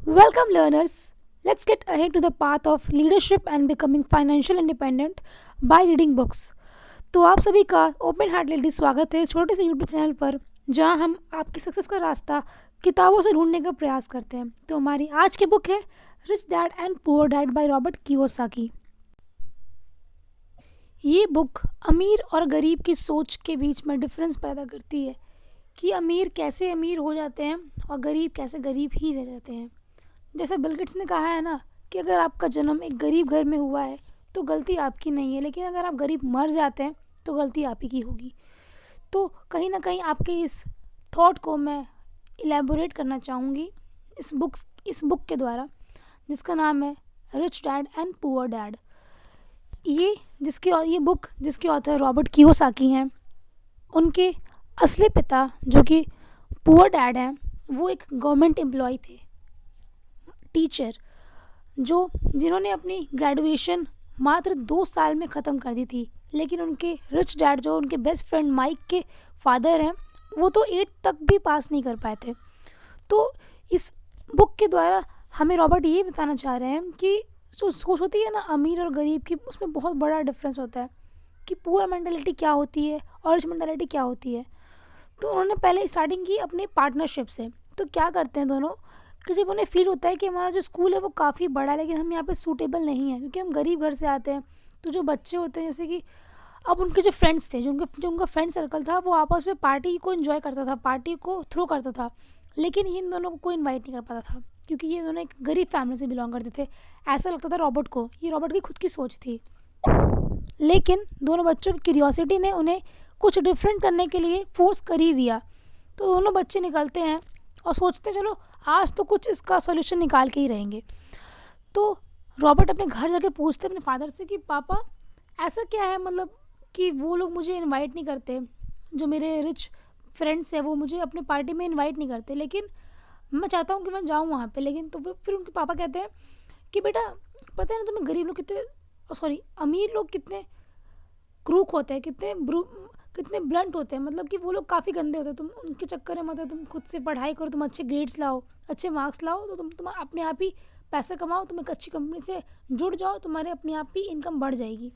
Welcome, learners. Let's get ahead to the path of leadership and becoming financial independent by reading books. तो आप सभी का open Hartley स्वागत है इस छोटे से यूट्यूब चैनल पर जहां हम आपकी सक्सेस का रास्ता किताबों से ढूंढने का प्रयास करते हैं। तो हमारी आज की बुक है rich dad and poor dad by Robert Kiyosaki. ये बुक अमीर और गरीब की सोच के बीच में डिफरेंस पैदा करती है कि अमीर कैसे अमीर हो जाते हैं और गरीब कैसे गरीब ही रह जाते हैं। जैसे बिल गेट्स ने कहा है ना कि अगर आपका जन्म एक गरीब घर में हुआ है तो गलती आपकी नहीं है, लेकिन अगर आप गरीब मर जाते हैं तो गलती आप ही की होगी। तो कहीं ना कहीं आपके इस थॉट को मैं इलेबोरेट करना चाहूँगी इस बुक के द्वारा, जिसका नाम है rich dad and poor dad. ये बुक जिसके ऑथर रॉबर्ट कियोसाकी हैं, उनके असली पिता जो कि पुअर डैड हैं वो एक गवर्नमेंट एम्प्लॉय थे, टीचर, जिन्होंने अपनी ग्रेजुएशन मात्र 2 साल में ख़त्म कर दी थी। लेकिन उनके रिच डैड जो उनके बेस्ट फ्रेंड माइक के फादर हैं वो तो 8 तक भी पास नहीं कर पाए थे। तो इस बुक के द्वारा हमें रॉबर्ट ये बताना चाह रहे हैं कि जो सोच होती है ना अमीर और गरीब की, उसमें बहुत बड़ा डिफरेंस होता है कि पुअर मेंटालिटी क्या होती है और रिच मेंटालिटी क्या होती है। तो उन्होंने पहले स्टार्टिंग की अपने पार्टनरशिप से। तो क्या करते हैं दोनों कि जब उन्हें फील होता है कि हमारा जो स्कूल है वो काफ़ी बड़ा है लेकिन हम यहाँ पे सूटेबल नहीं है क्योंकि हम गरीब घर से आते हैं। तो जो बच्चे होते हैं, जैसे कि अब उनके जो फ्रेंड्स थे, जो उनका फ्रेंड सर्कल था, वो आपस में पार्टी को एंजॉय करता था, पार्टी को थ्रो करता था, लेकिन इन दोनों को कोई इन्वाइट नहीं कर पाता था क्योंकि ये दोनों एक गरीब फैमिली से बिलोंग करते थे। ऐसा लगता था रॉबर्ट को, ये रॉबर्ट की खुद की सोच थी। लेकिन दोनों बच्चों की क्यूरियोसिटी ने उन्हें कुछ डिफरेंट करने के लिए फोर्स कर ही दिया। तो दोनों बच्चे निकलते हैं और सोचते हैं चलो आज तो कुछ इसका सॉल्यूशन निकाल के ही रहेंगे। तो रॉबर्ट अपने घर जाके पूछते हैं अपने फादर से कि पापा ऐसा क्या है, मतलब कि वो लोग मुझे इनवाइट नहीं करते, जो मेरे रिच फ्रेंड्स हैं वो मुझे अपने पार्टी में इनवाइट नहीं करते, लेकिन मैं चाहता हूँ कि मैं जाऊँ वहाँ पे। लेकिन तो फिर उनके पापा कहते हैं कि बेटा पता है ना तुम्हें गरीब लोग कितने, सॉरी अमीर लोग कितने क्रूक होते हैं, कितने ब्लंट होते हैं, मतलब कि वो लोग काफ़ी गंदे होते हैं। तुम उनके चक्कर में मतलब तुम खुद से पढ़ाई करो, तुम अच्छे ग्रेड्स लाओ, अच्छे मार्क्स लाओ, तो तुम अपने आप ही पैसा कमाओ, तुम एक अच्छी कंपनी से जुड़ जाओ, तुम्हारे अपने आप ही इनकम बढ़ जाएगी।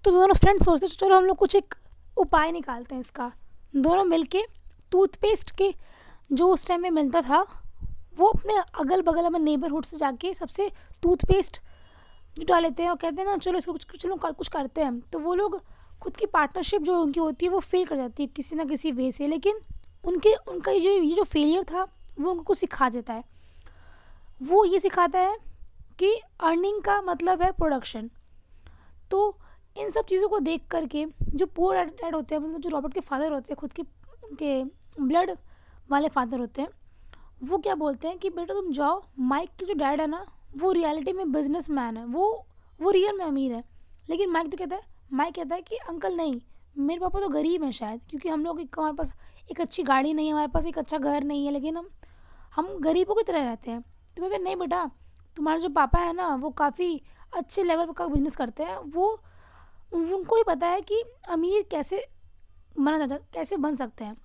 तो दोनों फ्रेंड्स सोचते हैं चलो हम लोग कुछ एक उपाय निकालते हैं इसका। दोनों मिलके टूथपेस्ट के जो उस टाइम में मिलता था वो अपने अगल बगल में नेबरहुड से जाके सबसे टूथपेस्ट जुटा लेते हैं और कहते हैं ना चलो इसको कुछ करते हैं। तो वो लोग खुद की पार्टनरशिप जो उनकी होती है वो फेल कर जाती है किसी ना किसी वे से, लेकिन उनका ये जो फेलियर था वो उनको सिखा देता है। वो ये सिखाता है कि अर्निंग का मतलब है प्रोडक्शन। तो इन सब चीज़ों को देख करके जो पुअर डैड होते हैं, मतलब जो रॉबर्ट के फादर होते हैं, खुद के उनके ब्लड वाले फादर होते हैं, वो क्या बोलते हैं कि बेटा तुम जाओ, माइक के जो डैड है ना वो रियलिटी में बिजनेस मैन है, वो रियल में अमीर है। लेकिन माइक कहता है कि अंकल नहीं, मेरे पापा तो गरीब हैं शायद, क्योंकि हम लोग हमारे पास एक अच्छी गाड़ी नहीं है, हमारे पास एक अच्छा घर नहीं है, लेकिन हम गरीबों की तरह रहते हैं। तो कहते हैं नहीं बेटा, तुम्हारे जो पापा है ना वो काफ़ी अच्छे लेवल का बिजनेस करते हैं, वो उनको ही पता है कि अमीर कैसे बन सकते हैं।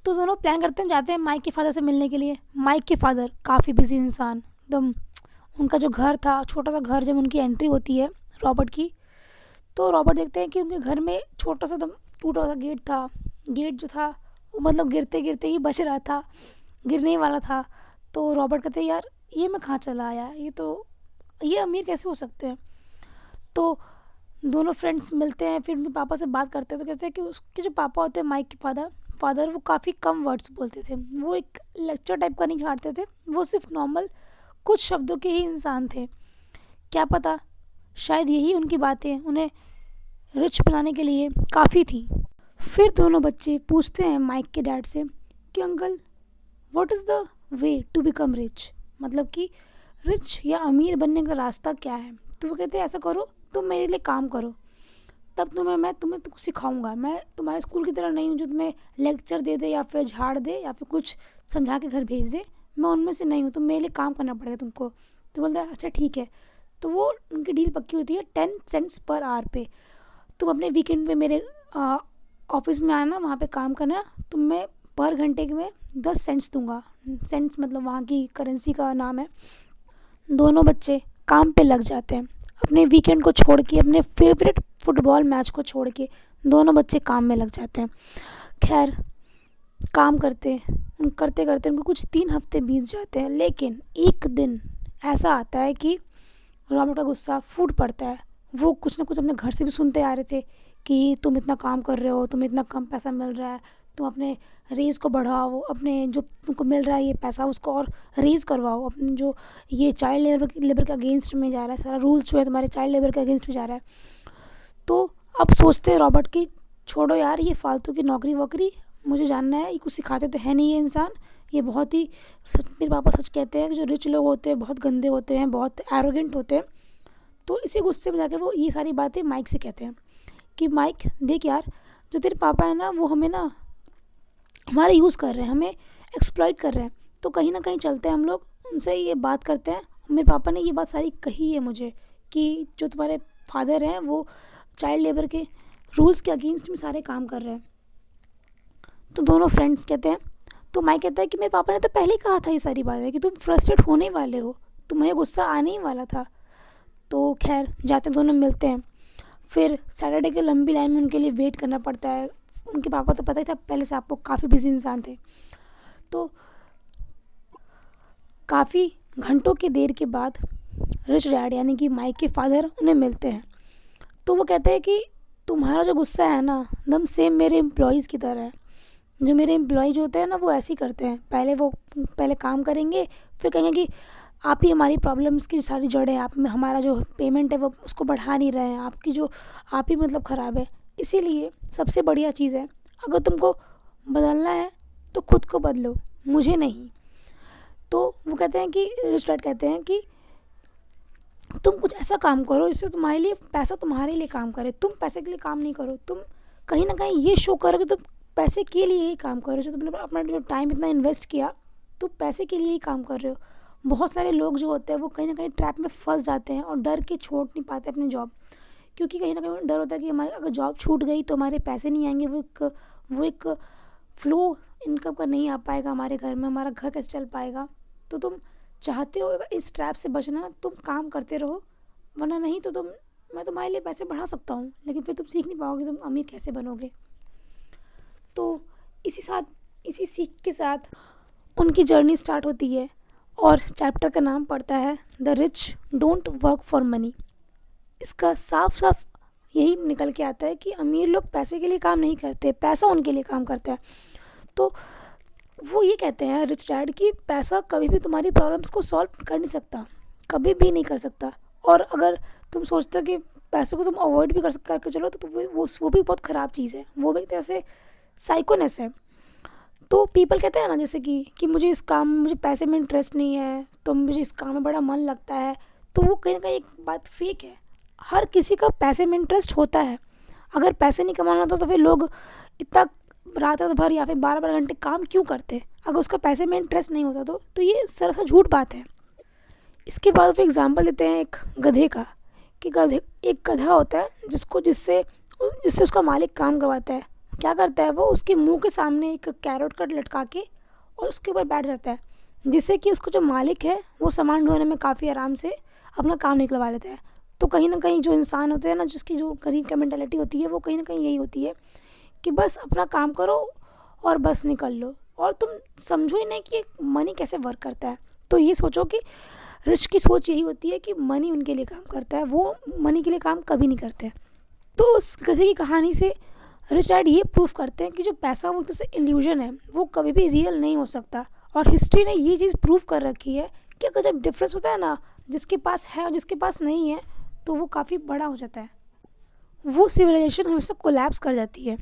तो दोनों प्लान करते हैं, जाते हैं माइक के फादर से मिलने के लिए। माइक के फादर काफ़ी बिजी इंसान, एकदम उनका जो घर था, छोटा सा घर, जब उनकी एंट्री होती है रॉबर्ट की, तो रॉबर्ट देखते हैं कि उनके घर में छोटा सा एकदम टूटा सा गेट था। गेट जो था वो मतलब गिरते गिरते ही बच रहा था, गिरने ही वाला था। तो रॉबर्ट कहते हैं यार ये मैं कहाँ चला आया, ये अमीर कैसे हो सकते हैं। तो दोनों फ्रेंड्स मिलते हैं, फिर उनके पापा से बात करते हैं। तो कहते हैं कि उसके जो पापा होते हैं माइक के फादर वो काफ़ी कम वर्ड्स बोलते थे, वो एक लेक्चर टाइप का नहीं झाड़ते थे, वो सिर्फ नॉर्मल कुछ शब्दों के ही इंसान थे। क्या पता शायद यही उनकी बातें उन्हें रिच बनाने के लिए काफ़ी थी। फिर दोनों बच्चे पूछते हैं माइक के डैड से कि uncle what is the way to become rich, मतलब कि रिच या अमीर बनने का रास्ता क्या है। तो वो कहते हैं ऐसा करो, तुम मेरे लिए काम करो, तब मैं तुम्हें कुछ सिखाऊंगा। मैं तुम्हारे स्कूल की तरह नहीं हूँ जो तुम्हें लेक्चर दे दे या फिर झाड़ दे या फिर कुछ समझा के घर भेज दे, मैं उनमें से नहीं हूँ, तुम मेरे लिए काम करना पड़ेगा तुमको। तो बोलता है अच्छा ठीक है। तो वो उनकी डील पक्की होती है 10 सेंट्स पर आवर पे। तुम अपने वीकेंड पे मेरे ऑफिस में आना, वहाँ पे काम करना, तुम्हें पर घंटे के मैं 10 सेंट्स दूंगा। सेंट्स मतलब वहाँ की करेंसी का नाम है। दोनों बच्चे काम पे लग जाते हैं। अपने वीकेंड को छोड़ के, अपने फेवरेट फुटबॉल मैच को छोड़ के दोनों बच्चे काम में लग जाते हैं। खैर, काम करते करते उनको कुछ 3 हफ्ते बीत जाते हैं। लेकिन एक दिन ऐसा आता है कि रॉबर्ट का गुस्सा फूट पड़ता है। वो कुछ ना कुछ अपने घर से भी सुनते आ रहे थे कि तुम इतना काम कर रहे हो, तुम्हें इतना कम पैसा मिल रहा है, तुम अपने रेज़ को बढ़ाओ, अपने जो तुमको मिल रहा है ये पैसा उसको और रेज़ करवाओ। अपने जो ये चाइल्ड लेबर के अगेंस्ट में जा रहा है, सारा रूल्स जो है तुम्हारे चाइल्ड लेबर के अगेंस्ट में जा रहा है। तो अब सोचते हैं रॉबर्ट की छोड़ो यार ये फालतू की नौकरी वोकरी, मुझे जानना है, ये कुछ सिखाते तो है नहीं ये इंसान, ये बहुत ही मेरे पापा सच कहते हैं कि जो रिच लोग होते हैं बहुत गंदे होते हैं, बहुत एरोगेंट होते हैं। तो इसी गुस्से में जाके वो ये सारी बातें माइक से कहते हैं कि माइक देख यार, जो तेरे पापा है ना वो हमें ना हमारा यूज़ कर रहे हैं, हमें एक्सप्लॉइट कर रहे हैं। तो कहीं ना कहीं चलते हैं हम लोग उनसे ये बात करते हैं। मेरे पापा ने ये बात सारी कही है मुझे कि जो तुम्हारे फादर हैं वो चाइल्ड लेबर के रूल्स के अगेंस्ट में सारे काम कर रहे हैं। तो दोनों फ्रेंड्स कहते हैं, तो माइक कहता है कि मेरे पापा ने तो पहले ही कहा था ये सारी बातें कि तुम फ्रस्ट्रेट होने वाले हो, तुम्हें गुस्सा आने ही वाला था। तो खैर जाते दोनों मिलते हैं। फिर सैटरडे की लंबी लाइन में उनके लिए वेट करना पड़ता है। उनके पापा तो पता ही था पहले से आपको काफ़ी बिजी इंसान थे। तो काफ़ी घंटों की देर के बाद रिच डैड यानी कि माइक के फादर उन्हें मिलते हैं। तो वो कहते हैं कि तुम्हारा जो गुस्सा है ना एकदम सेम मेरे एम्प्लॉयज़ की तरह है। जो मेरे एम्प्लॉय जो होते हैं ना वो ऐसे ही करते हैं, पहले काम करेंगे, फिर कहेंगे कि आप ही हमारी प्रॉब्लम्स की सारी जड़ है, आप में हमारा जो पेमेंट है वो उसको बढ़ा नहीं रहे हैं, आपकी जो आप ही मतलब ख़राब है। इसीलिए सबसे बढ़िया चीज़ है, अगर तुमको बदलना है तो खुद को बदलो, मुझे नहीं। तो वो कहते हैं कि रिच डैड कहते हैं कि तुम कुछ ऐसा काम करो इससे तुम्हारे लिए पैसा तुम्हारे लिए काम करे, तुम पैसे के लिए काम नहीं करो, तुम कहीं ना कहीं ये शो करो कि तुम पैसे के लिए ही काम कर रहे हो। जो तुमने अपना जो टाइम इतना इन्वेस्ट किया तो पैसे के लिए ही काम कर रहे हो। बहुत सारे लोग जो होते हैं वो कहीं ना कहीं ट्रैप में फंस जाते हैं और डर के छोड़ नहीं पाते अपनी जॉब, क्योंकि कहीं ना कहीं डर होता है कि हमारी अगर जॉब छूट गई तो हमारे पैसे नहीं आएंगे, वो एक फ्लो इनकम का नहीं आ पाएगा हमारे घर में, हमारा घर कैसे चल पाएगा। तो तुम चाहते हो इस ट्रैप से बचना, तुम काम करते रहो, वरना नहीं तो मैं तुम्हारे लिए पैसे बढ़ा सकता हूँ लेकिन फिर तुम सीख नहीं पाओगे तुम अमीर कैसे बनोगे। तो इसी सीख के साथ उनकी जर्नी स्टार्ट होती है और चैप्टर का नाम पड़ता है the rich don't work for money. इसका साफ साफ यही निकल के आता है कि अमीर लोग पैसे के लिए काम नहीं करते, पैसा उनके लिए काम करता है। तो वो ये कहते हैं रिच डैड कि पैसा कभी भी तुम्हारी प्रॉब्लम्स को सॉल्व कर नहीं सकता, कभी भी नहीं कर सकता। और अगर तुम सोचते हो कि पैसे को तुम अवॉइड भी करके चलो तो वो भी बहुत ख़राब चीज़ है, वो भी एक तरह से साइकोनेस है। तो पीपल कहते हैं ना जैसे कि मुझे पैसे में इंटरेस्ट नहीं है, तो मुझे इस काम में बड़ा मन लगता है, तो वो कहीं ना कहीं एक बात फेक है। हर किसी का पैसे में इंटरेस्ट होता है। अगर पैसे नहीं कमाना होता तो फिर लोग इतना रात भर या फिर 12-12 घंटे काम क्यों करते, अगर उसका पैसे में इंटरेस्ट नहीं होता तो ये सरासर झूठ बात है। इसके बाद वो एग्जांपल देते हैं एक गधे का कि एक गधा होता है जिससे उसका मालिक काम करवाता है। क्या करता है वो उसके मुंह के सामने एक कैरेट कट लटका के और उसके ऊपर बैठ जाता है, जिससे कि उसको जो मालिक है वो सामान ढोने में काफ़ी आराम से अपना काम निकलवा लेता है। तो कहीं ना कहीं जो इंसान होते हैं ना, जिसकी जो गरीब का मेंटालिटी होती है वो कहीं ना कहीं यही होती है कि बस अपना काम करो और बस निकल लो, और तुम समझो ही नहीं कि मनी कैसे वर्क करता है। तो ये सोचो कि रिच की सोच यही होती है कि मनी उनके लिए काम करता है, वो मनी के लिए काम कभी नहीं करते। तो उस गधे की कहानी से रिच डैड ये प्रूफ करते हैं कि जो पैसा वो जैसे इल्यूजन है, वो कभी भी रियल नहीं हो सकता। और हिस्ट्री ने ये चीज़ प्रूफ कर रखी है कि अगर जब डिफरेंस होता है ना, जिसके पास है और जिसके पास नहीं है, तो वो काफ़ी बड़ा हो जाता है, वो सिविलाइजेशन हमेशा कोलैप्स कर जाती है।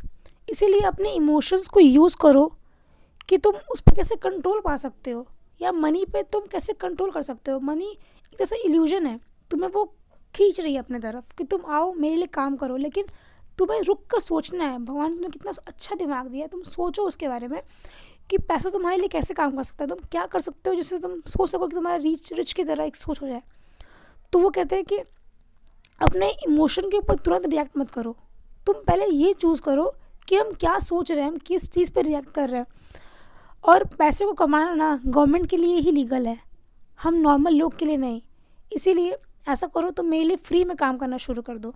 इसीलिए अपने इमोशंस को यूज़ करो कि तुम उस पर कैसे कंट्रोल पा सकते हो, या मनी पे तुम कैसे कंट्रोल कर सकते हो। मनी एक जैसा इल्यूजन है, तुम्हें वो खींच रही है अपने तरफ कि तुम आओ मेरे लिए काम करो, लेकिन तुम्हें रुक कर सोचना है। भगवान ने कितना अच्छा दिमाग दिया है, तुम सोचो उसके बारे में कि पैसा तुम्हारे लिए कैसे काम कर सकता है, तुम क्या कर सकते हो जिससे तुम सोच सको कि तुम्हारा रिच की तरह एक सोच हो जाए। तो वो कहते हैं कि अपने इमोशन के ऊपर तुरंत रिएक्ट मत करो, तुम पहले ये चूज़ करो कि हम क्या सोच रहे हैं, हम किस चीज़ पर रिएक्ट कर रहे हैं। और पैसे को कमाना ना गवर्नमेंट के लिए ही लीगल है, हम नॉर्मल लोग के लिए नहीं। इसीलिए ऐसा करो, तो मेरे लिए फ्री में काम करना शुरू कर दो।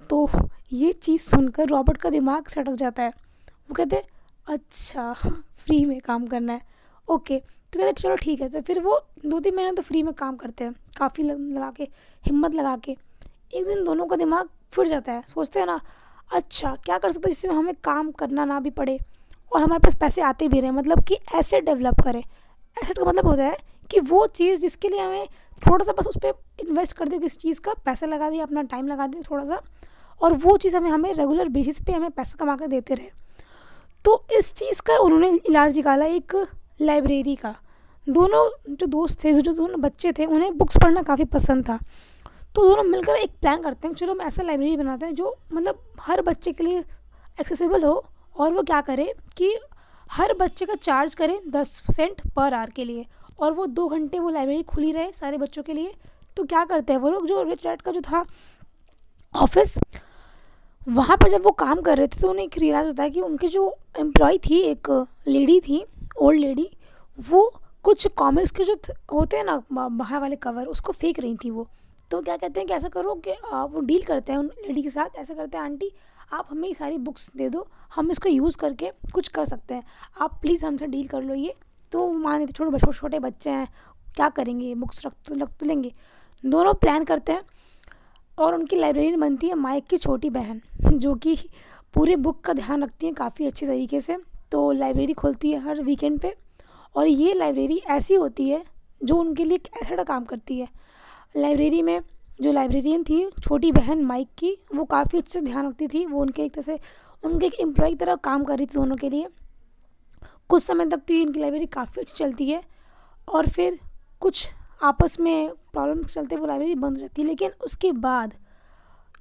तो ये चीज़ सुनकर रॉबर्ट का दिमाग सटक जाता है। वो कहते हैं अच्छा फ्री में काम करना है, ओके। तो कहते हैं चलो ठीक है। तो फिर वो 2-3 महीने तो फ्री में काम करते हैं, काफ़ी लगा के, हिम्मत लगा के। एक दिन दोनों का दिमाग फिर जाता है, सोचते हैं ना अच्छा क्या कर सकते हैं जिसमें हमें काम करना ना भी पड़े और हमारे पास पैसे आते भी रहें, मतलब कि एसेट डेवलप करें। एसेट का मतलब होता है कि वो चीज़ जिसके लिए हमें थोड़ा सा बस उस पर इन्वेस्ट कर दे, किसी चीज़ का पैसा लगा दिया, अपना टाइम लगा दिया थोड़ा सा, और वो चीज़ हमें रेगुलर बेसिस पे हमें पैसा कमा कर देते रहे। तो इस चीज़ का उन्होंने इलाज निकाला एक लाइब्रेरी का। दोनों जो दोस्त थे, जो दोनों बच्चे थे, उन्हें बुक्स पढ़ना काफ़ी पसंद था। तो दोनों मिलकर एक प्लान करते हैं, चलो हम ऐसा लाइब्रेरी बनाते हैं जो मतलब हर बच्चे के लिए एक्सेसिबल हो। और वो क्या करे कि हर बच्चे का चार्ज करें 10 सेंट पर आवर के लिए, और वो 2 घंटे वो लाइब्रेरी खुली रहे सारे बच्चों के लिए। तो क्या करते हैं वो लोग, जो रिच डैड का जो था ऑफिस, वहाँ पर जब वो काम कर रहे थे तो उन्हें एक रियलाइज़ होता है कि उनकी जो एम्प्लॉय थी, एक लेडी थी, ओल्ड लेडी, वो कुछ कॉमिक्स के जो होते हैं ना बाहर वाले कवर, उसको फेंक रही थी वो। तो क्या कहते हैं कि ऐसा करो कि वो डील करते हैं उन लेडी के साथ, ऐसा करते हैं आंटी आप हमें ये सारी बुक्स दे दो, हम इसका यूज़ करके कुछ कर सकते हैं, आप प्लीज़ हमसे डील कर लो ये। तो वो मान लेते, छोटे छोटे बच्चे हैं, क्या करेंगे, बुक्स रख तो लेंगे। दोनों प्लान करते हैं और उनकी लाइब्रेरी में बनती है माइक की छोटी बहन, जो कि पूरे बुक का ध्यान रखती है काफ़ी अच्छे तरीके से। तो लाइब्रेरी खोलती है हर वीकेंड पे, और ये लाइब्रेरी ऐसी होती है जो उनके लिए एक एसेट का काम करती है। लाइब्रेरी में जो लाइब्रेरियन थी छोटी बहन माइक की, वो काफ़ी अच्छे से ध्यान रखती थी, वो उनके एक तरह से उनके एक एम्प्लॉय की तरह काम कर रही थी दोनों के लिए। कुछ समय तक तो ये इनकी लाइब्रेरी काफ़ी अच्छी चलती है, और फिर कुछ आपस में प्रॉब्लम्स चलते वो लाइब्रेरी बंद हो जाती है। लेकिन उसके बाद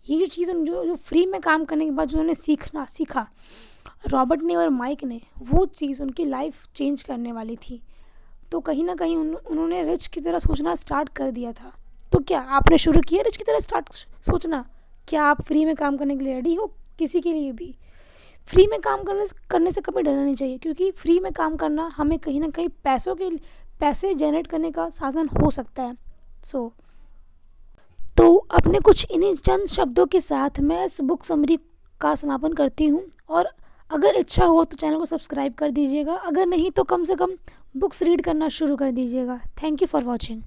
ये जो चीज़ जो फ्री में काम करने के बाद जो उन्होंने सीखा रॉबर्ट ने और माइक ने, वो चीज़ उनकी लाइफ चेंज करने वाली थी। तो कहीं ना कहीं उन्होंने रिच की तरह सोचना स्टार्ट कर दिया था। तो क्या आपने शुरू किया रिच की तरह सोचना? क्या आप फ्री में काम करने के लिए रेडी हो? किसी के लिए भी फ्री में काम करने से कभी डरना नहीं चाहिए, क्योंकि फ्री में काम करना हमें कहीं ना कहीं पैसे जनरेट करने का साधन हो सकता है। तो अपने कुछ इन्हीं चंद शब्दों के साथ मैं इस बुक समरी का समापन करती हूँ। और अगर इच्छा हो तो चैनल को सब्सक्राइब कर दीजिएगा, अगर नहीं तो कम से कम बुक्स रीड करना शुरू कर दीजिएगा। Thank you for watching.